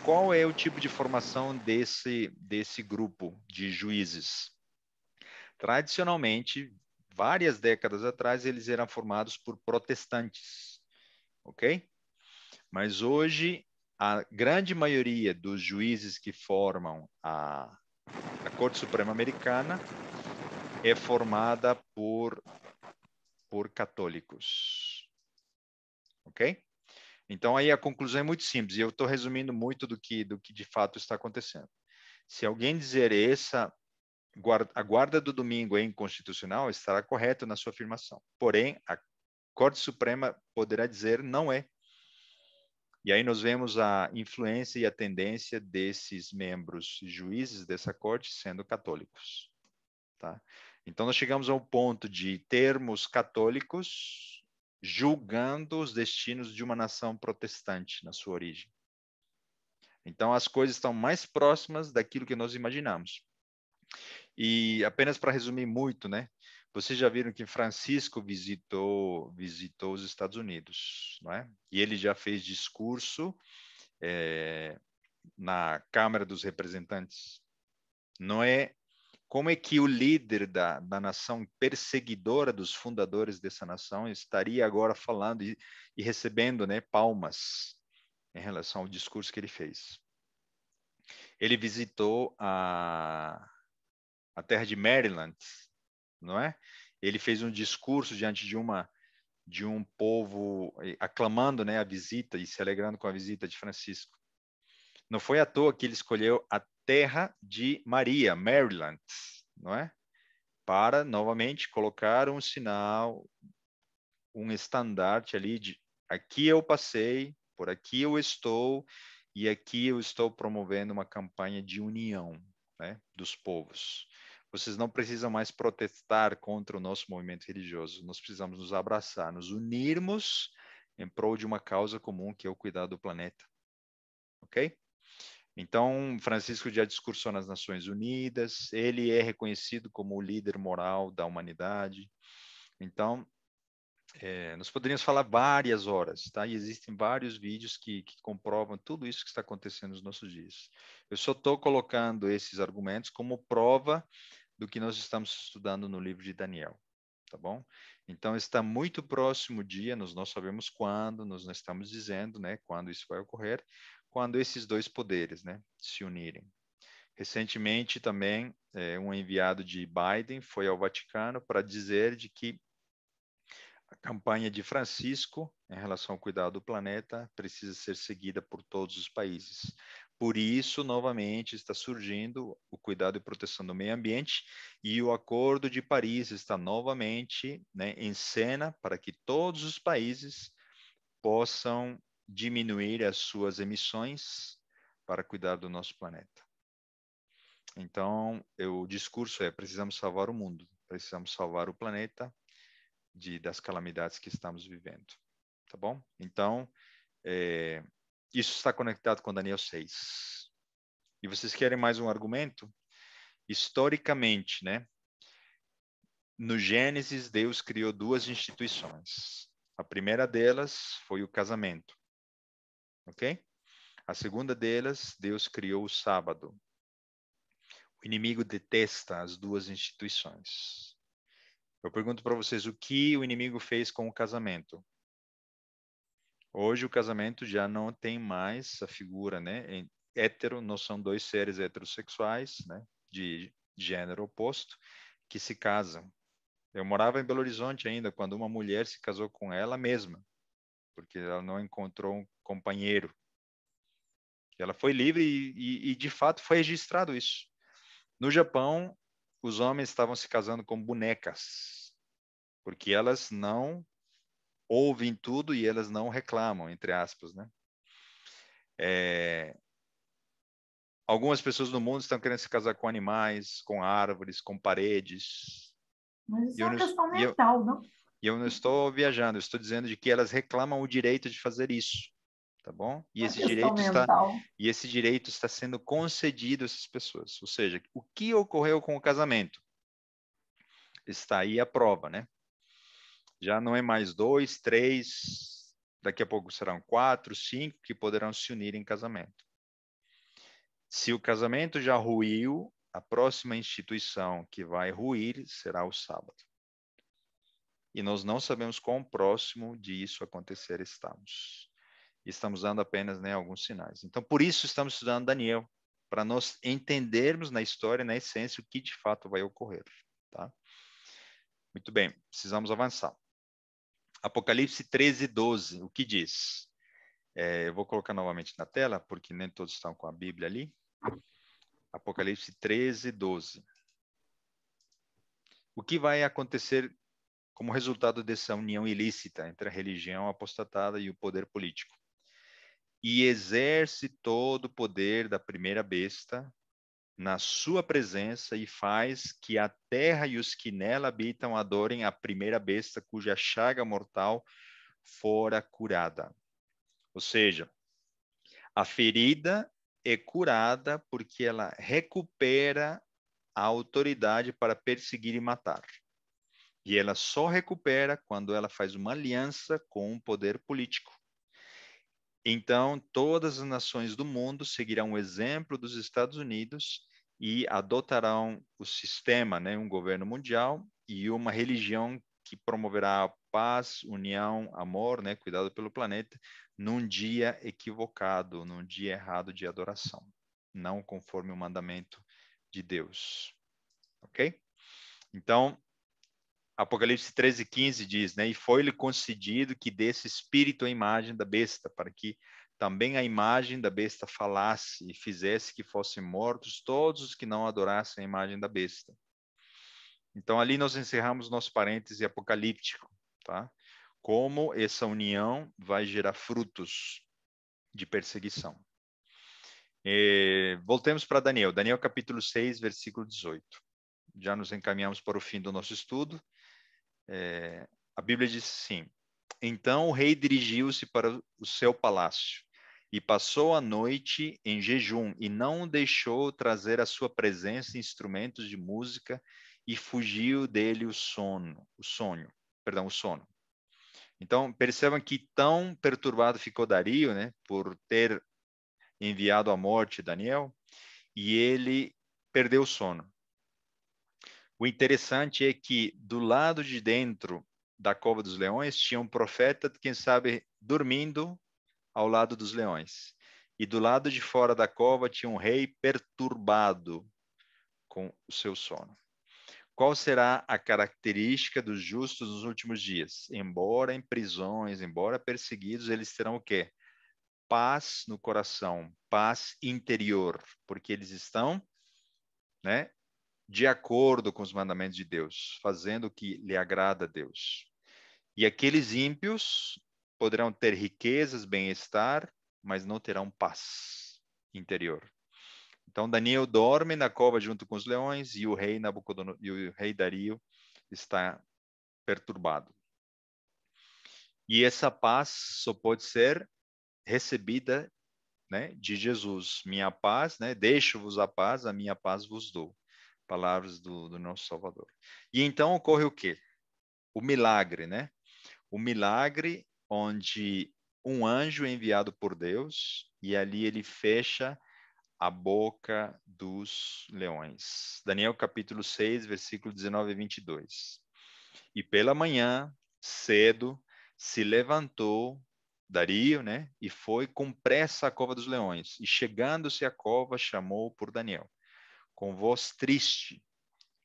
qual é o tipo de formação desse grupo de juízes? Tradicionalmente, várias décadas atrás, eles eram formados por protestantes, ok? Mas hoje, a grande maioria dos juízes que formam a Corte Suprema Americana é formada por católicos, ok? Então, aí a conclusão é muito simples, e eu estou resumindo muito do que de fato está acontecendo. Se alguém dizer a guarda do domingo é inconstitucional, estará correto na sua afirmação. Porém, a Corte Suprema poderá dizer não é. E aí nós vemos a influência e a tendência desses membros juízes dessa corte sendo católicos. Tá? Então, nós chegamos ao ponto de termos católicos julgando os destinos de uma nação protestante na sua origem. Então, as coisas estão mais próximas daquilo que nós imaginamos. E apenas para resumir muito, né? Vocês já viram que Francisco visitou os Estados Unidos, não é? E ele já fez discurso na Câmara dos Representantes. Não é como é que o líder da nação perseguidora dos fundadores dessa nação estaria agora falando e recebendo, né, palmas em relação ao discurso que ele fez. Ele visitou a terra de Maryland, não é? Ele fez um discurso diante de um povo aclamando, né, a visita e se alegrando com a visita de Francisco. Não foi à toa que ele escolheu a terra de Maria, Maryland, não é? Para novamente colocar um sinal, um estandarte ali de aqui eu passei, por aqui eu estou e aqui eu estou promovendo uma campanha de união, né, dos povos. Vocês não precisam mais protestar contra o nosso movimento religioso. Nós precisamos nos abraçar, nos unirmos em prol de uma causa comum, que é o cuidado do planeta. Ok? Então, Francisco já discursou nas Nações Unidas, ele é reconhecido como o líder moral da humanidade. Então, nós poderíamos falar várias horas, tá? E existem vários vídeos que comprovam tudo isso que está acontecendo nos nossos dias. Eu só estou colocando esses argumentos como prova do que nós estamos estudando no livro de Daniel, tá bom? Então, está muito próximo o dia, nós não sabemos quando, nós não estamos dizendo, né, quando isso vai ocorrer, quando esses dois poderes, né, se unirem. Recentemente, também, um enviado de Biden foi ao Vaticano para dizer de que a campanha de Francisco em relação ao cuidado do planeta precisa ser seguida por todos os países. Por isso, novamente, está surgindo o cuidado e proteção do meio ambiente e o Acordo de Paris está novamente, né, em cena para que todos os países possam diminuir as suas emissões para cuidar do nosso planeta. Então, o discurso é: precisamos salvar o mundo, precisamos salvar o planeta das calamidades que estamos vivendo, tá bom? Então, isso está conectado com Daniel 6. E vocês querem mais um argumento? Historicamente, né? No Gênesis, Deus criou duas instituições. A primeira delas foi o casamento, ok? A segunda delas, Deus criou o sábado. O inimigo detesta as duas instituições. Eu pergunto para vocês, o que o inimigo fez com o casamento? Hoje o casamento já não tem mais a figura, né? Hétero, não são dois seres heterossexuais, né? De gênero oposto, que se casam. Eu morava em Belo Horizonte ainda, quando uma mulher se casou com ela mesma, porque ela não encontrou um companheiro. Ela foi livre e de fato foi registrado isso. No Japão, os homens estavam se casando com bonecas, porque elas não ouvem tudo e elas não reclamam, entre aspas, né? Algumas pessoas no mundo estão querendo se casar com animais, com árvores, com paredes. Mas isso E é eu uma não, questão e eu, mental, não? e eu não estou viajando, eu estou dizendo de que elas reclamam o direito de fazer isso, tá bom? É uma questão mental. E esse direito está sendo concedido a essas pessoas. Ou seja, o que ocorreu com o casamento? Está aí a prova, né? Já não é mais 2, 3, daqui a pouco serão 4, 5 que poderão se unir em casamento. Se o casamento já ruiu, a próxima instituição que vai ruir será o sábado. E nós não sabemos quão próximo disso acontecer estamos. Estamos dando apenas, né, alguns sinais. Então, por isso estamos estudando Daniel, para nós entendermos na história, na essência, o que de fato vai ocorrer. Tá? Muito bem, precisamos avançar. Apocalipse 13, 12, o que diz? Eu vou colocar novamente na tela, porque nem todos estão com a Bíblia ali. Apocalipse 13, 12. O que vai acontecer como resultado dessa união ilícita entre a religião apostatada e o poder político? E exerce todo o poder da primeira besta na sua presença e faz que a terra e os que nela habitam adorem a primeira besta cuja chaga mortal fora curada. Ou seja, a ferida é curada porque ela recupera a autoridade para perseguir e matar. E ela só recupera quando ela faz uma aliança com um poder político. Então, todas as nações do mundo seguirão o exemplo dos Estados Unidos e adotarão o sistema, né, um governo mundial e uma religião que promoverá a paz, união, amor, né, cuidado pelo planeta, num dia equivocado, num dia errado de adoração, não conforme o mandamento de Deus. Ok? Então, Apocalipse 13, 15 diz, né? E foi-lhe concedido que desse espírito à imagem da besta, para que também a imagem da besta falasse e fizesse que fossem mortos todos os que não adorassem a imagem da besta. Então, ali nós encerramos nosso parêntese apocalíptico, tá? Como essa união vai gerar frutos de perseguição. Voltemos para Daniel. Daniel capítulo 6, versículo 18. Já nos encaminhamos para o fim do nosso estudo. A Bíblia diz assim: então o rei dirigiu-se para o seu palácio e passou a noite em jejum e não deixou trazer à sua presença instrumentos de música e fugiu dele o sono. Então percebam que tão perturbado ficou Dario, né, por ter enviado à morte Daniel, e ele perdeu o sono. O interessante é que do lado de dentro da cova dos leões tinha um profeta, quem sabe, dormindo ao lado dos leões. E do lado de fora da cova tinha um rei perturbado com o seu sono. Qual será a característica dos justos nos últimos dias? Embora em prisões, embora perseguidos, eles terão o quê? Paz no coração, paz interior, porque eles estão, né, de acordo com os mandamentos de Deus, fazendo o que lhe agrada a Deus. E aqueles ímpios poderão ter riquezas, bem-estar, mas não terão paz interior. Então Daniel dorme na cova junto com os leões e o rei Nabucodonosor, e o rei Dario está perturbado. E essa paz só pode ser recebida, né, de Jesus. Minha paz, né, deixo-vos a paz, a minha paz vos dou. Palavras do nosso Salvador. E então ocorre o quê? O milagre, né? O milagre onde um anjo é enviado por Deus e ali ele fecha a boca dos leões. Daniel capítulo 6, versículo 19 e 22. E pela manhã, cedo, se levantou Dario, né? E foi com pressa à cova dos leões. E chegando-se à cova, chamou por Daniel, com voz triste.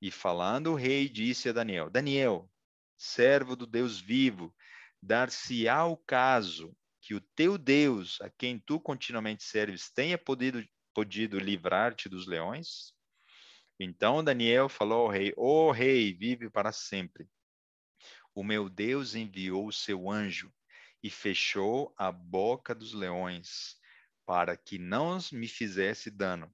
E falando o rei, disse a Daniel: Daniel, servo do Deus vivo, dar-se-á o caso que o teu Deus, a quem tu continuamente serves, tenha podido livrar-te dos leões? Então Daniel falou ao rei: Ó rei, vive para sempre. O meu Deus enviou o seu anjo e fechou a boca dos leões, para que não me fizesse dano,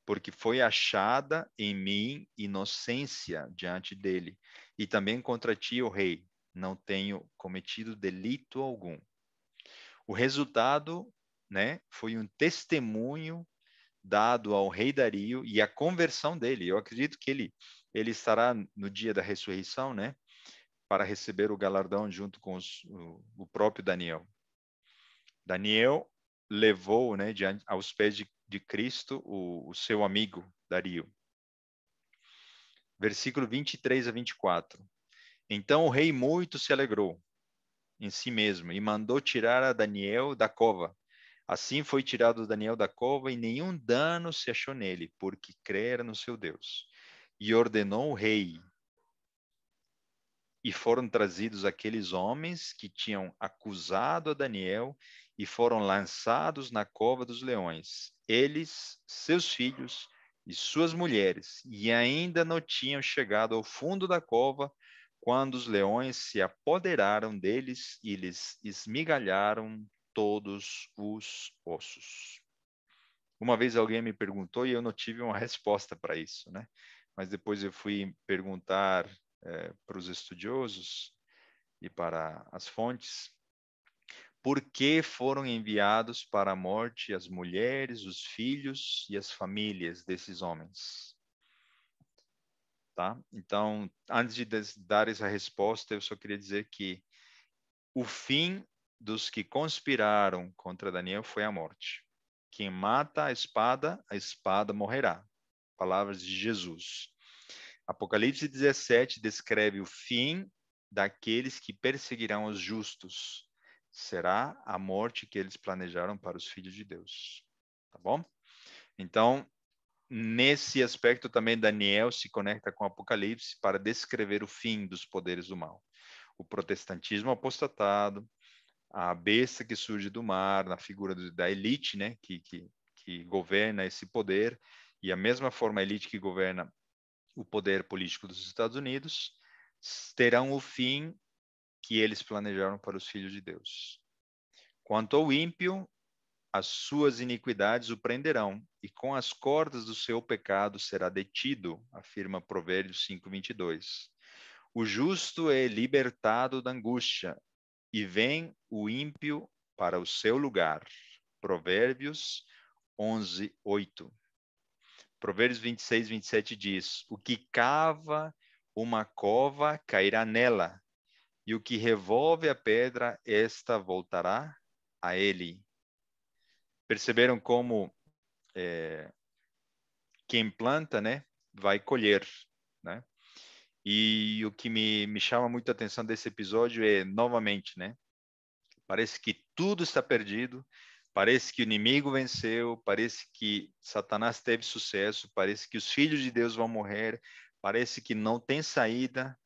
porque foi achada em mim inocência diante dele. E também contra ti, ó rei, não tenho cometido delito algum. O resultado, né, foi um testemunho dado ao rei Dario e a conversão dele. Eu acredito que ele estará no dia da ressurreição, né, para receber o galardão junto com o próprio Daniel. Daniel levou, né, aos pés de Cristo o seu amigo Dario. Versículo 23 a 24. Então o rei muito se alegrou em si mesmo e mandou tirar a Daniel da cova. Assim foi tirado Daniel da cova e nenhum dano se achou nele, porque crera no seu Deus. E ordenou o rei. E foram trazidos aqueles homens que tinham acusado a Daniel e foram lançados na cova dos leões. Eles, seus filhos e suas mulheres, e ainda não tinham chegado ao fundo da cova quando os leões se apoderaram deles e lhes esmigalharam todos os ossos. Uma vez alguém me perguntou e eu não tive uma resposta para isso, né? Mas depois eu fui perguntar para os estudiosos e para as fontes, por que foram enviados para a morte as mulheres, os filhos e as famílias desses homens? Tá? Então, antes de dar essa resposta, eu só queria dizer que o fim dos que conspiraram contra Daniel foi a morte. Quem mata a espada morrerá. Palavras de Jesus. Apocalipse 17 descreve o fim daqueles que perseguirão os justos. Será a morte que eles planejaram para os filhos de Deus. Tá bom? Então, nesse aspecto também Daniel se conecta com Apocalipse para descrever o fim dos poderes do mal. O protestantismo apostatado, a besta que surge do mar, na figura da elite, né, que governa esse poder, e a mesma forma a elite que governa o poder político dos Estados Unidos, terão o fim que eles planejaram para os filhos de Deus. Quanto ao ímpio, as suas iniquidades o prenderão, e com as cordas do seu pecado será detido, afirma Provérbios 5:22. O justo é libertado da angústia, e vem o ímpio para o seu lugar. Provérbios 11:8. Provérbios 26:27 diz: o que cava uma cova cairá nela, e o que revolve a pedra, esta voltará a ele. Perceberam como quem planta, né, vai colher, né? E o que me chama muito a atenção desse episódio é, novamente, né? Parece que tudo está perdido, parece que o inimigo venceu, parece que Satanás teve sucesso, parece que os filhos de Deus vão morrer, parece que não tem saída.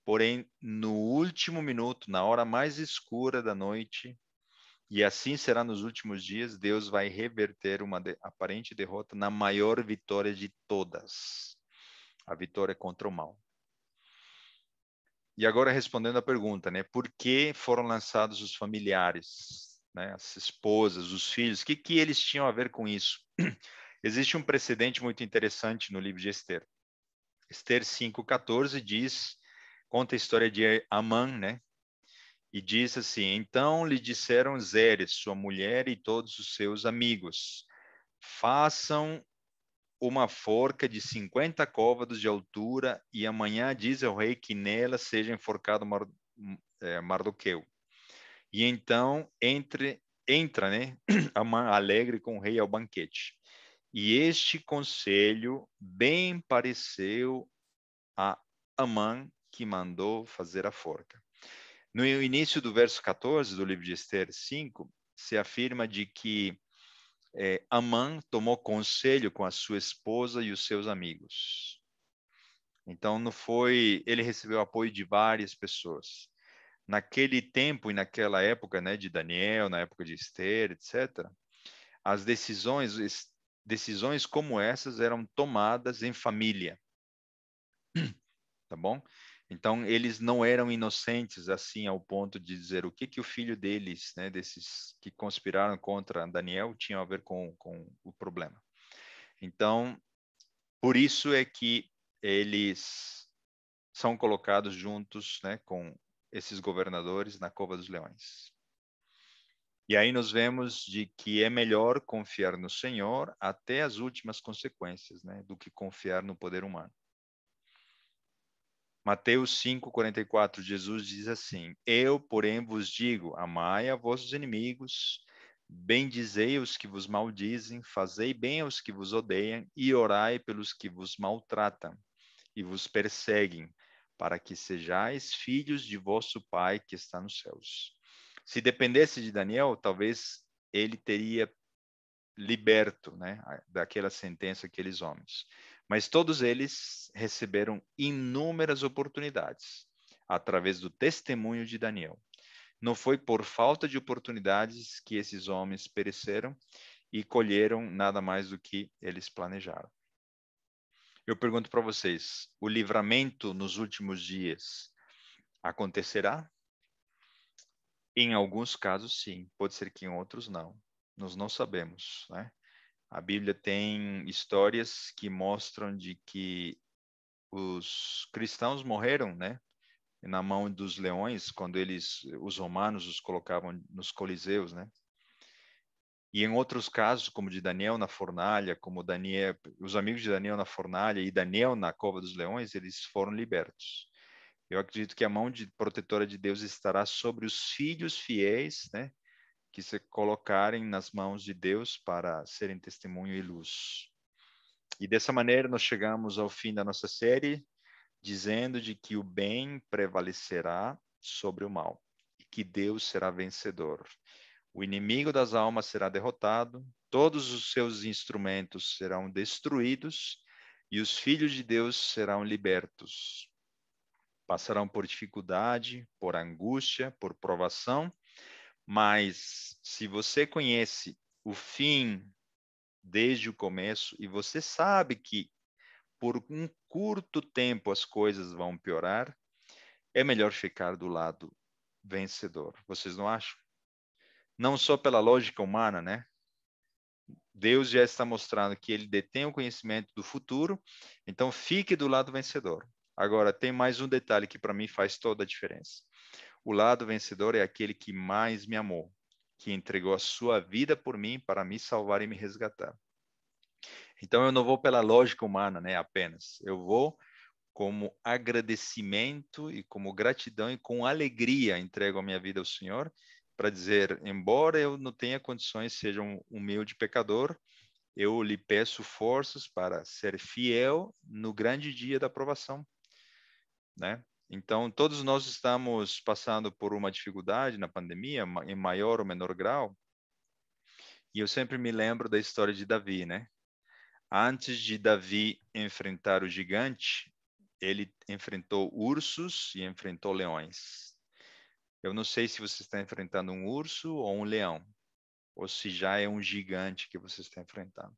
Porém, no último minuto, na hora mais escura da noite, e assim será nos últimos dias, Deus vai reverter uma aparente derrota na maior vitória de todas, a vitória contra o mal. E agora respondendo à pergunta, né? Por que foram lançados os familiares, né? As esposas, os filhos? O que eles tinham a ver com isso? Existe um precedente muito interessante no livro de Esther. Esther 5:14 conta a história de Amã, né? E diz assim: então lhe disseram Zeres, sua mulher e todos os seus amigos, façam uma forca de 50 côvados de altura e amanhã diz ao rei que nela seja enforcado Mardoqueu. E então entra, né, Amã alegre com o rei ao banquete. E este conselho bem pareceu a Amã, que mandou fazer a forca. No início do verso 14 do livro de Esther 5, se afirma de que Amã tomou conselho com a sua esposa e os seus amigos. Então, não foi... Ele recebeu apoio de várias pessoas. Naquele tempo e naquela época, né, de Daniel, na época de Esther, etc., as decisões como essas eram tomadas em família. Tá bom? Então, eles não eram inocentes assim ao ponto de dizer o que o filho deles, né, desses que conspiraram contra Daniel, tinha a ver com o problema. Então, por isso é que eles são colocados juntos, né, com esses governadores na cova dos leões. E aí nós vemos de que é melhor confiar no Senhor até as últimas consequências, né, do que confiar no poder humano. Mateus 5:44, Jesus diz assim: eu, porém, vos digo, amai a vossos inimigos, bendizei os que vos maldizem, fazei bem aos que vos odeiam e orai pelos que vos maltratam e vos perseguem, para que sejais filhos de vosso Pai que está nos céus. Se dependesse de Daniel, talvez ele teria liberto, né, daquela sentença aqueles homens. Mas todos eles receberam inúmeras oportunidades através do testemunho de Daniel. Não foi por falta de oportunidades que esses homens pereceram e colheram nada mais do que eles planejaram. Eu pergunto para vocês, o livramento nos últimos dias acontecerá? Em alguns casos, sim. Pode ser que em outros, não. Nós não sabemos, né? A Bíblia tem histórias que mostram de que os cristãos morreram, né, na mão dos leões, quando os romanos os colocavam nos coliseus, né? E em outros casos, como de Daniel na fornalha, como Daniel, os amigos de Daniel na fornalha e Daniel na cova dos leões, eles foram libertos. Eu acredito que a mão protetora de Deus estará sobre os filhos fiéis, né, que se colocarem nas mãos de Deus para serem testemunho e luz. E dessa maneira nós chegamos ao fim da nossa série, dizendo de que o bem prevalecerá sobre o mal e que Deus será vencedor. O inimigo das almas será derrotado, todos os seus instrumentos serão destruídos e os filhos de Deus serão libertos. Passarão por dificuldade, por angústia, por provação, mas se você conhece o fim desde o começo e você sabe que por um curto tempo as coisas vão piorar, é melhor ficar do lado vencedor. Vocês não acham? Não só pela lógica humana, né? Deus já está mostrando que ele detém o conhecimento do futuro, então fique do lado vencedor. Agora, tem mais um detalhe que para mim faz toda a diferença. O lado vencedor é aquele que mais me amou, que entregou a sua vida por mim para me salvar e me resgatar. Então, eu não vou pela lógica humana, né, apenas. Eu vou como agradecimento e como gratidão e com alegria entrego a minha vida ao Senhor para dizer, embora eu não tenha condições, seja um humilde pecador, eu lhe peço forças para ser fiel no grande dia da aprovação, né? Então, todos nós estamos passando por uma dificuldade na pandemia, em maior ou menor grau, e eu sempre me lembro da história de Davi, né? Antes de Davi enfrentar o gigante, ele enfrentou ursos e enfrentou leões. Eu não sei se você está enfrentando um urso ou um leão, ou se já é um gigante que você está enfrentando.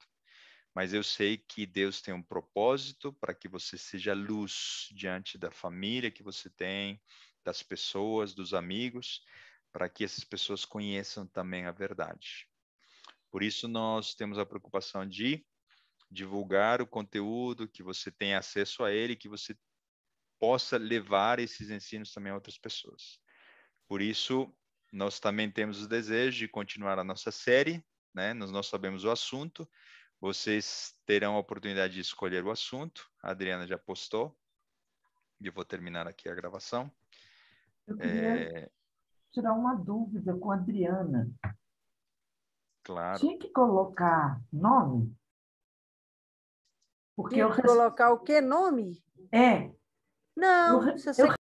Mas eu sei que Deus tem um propósito para que você seja luz diante da família que você tem, das pessoas, dos amigos, para que essas pessoas conheçam também a verdade. Por isso nós temos a preocupação de divulgar o conteúdo, que você tenha acesso a ele, que você possa levar esses ensinos também a outras pessoas. Por isso, nós também temos o desejo de continuar a nossa série, né? Nós não sabemos o assunto, vocês terão a oportunidade de escolher o assunto. A Adriana já postou. E eu vou terminar aqui a gravação. Eu queria tirar uma dúvida com a Adriana. Claro. Tinha que colocar nome? Porque Tinha que colocar o quê? Nome? É. Não, Eu se você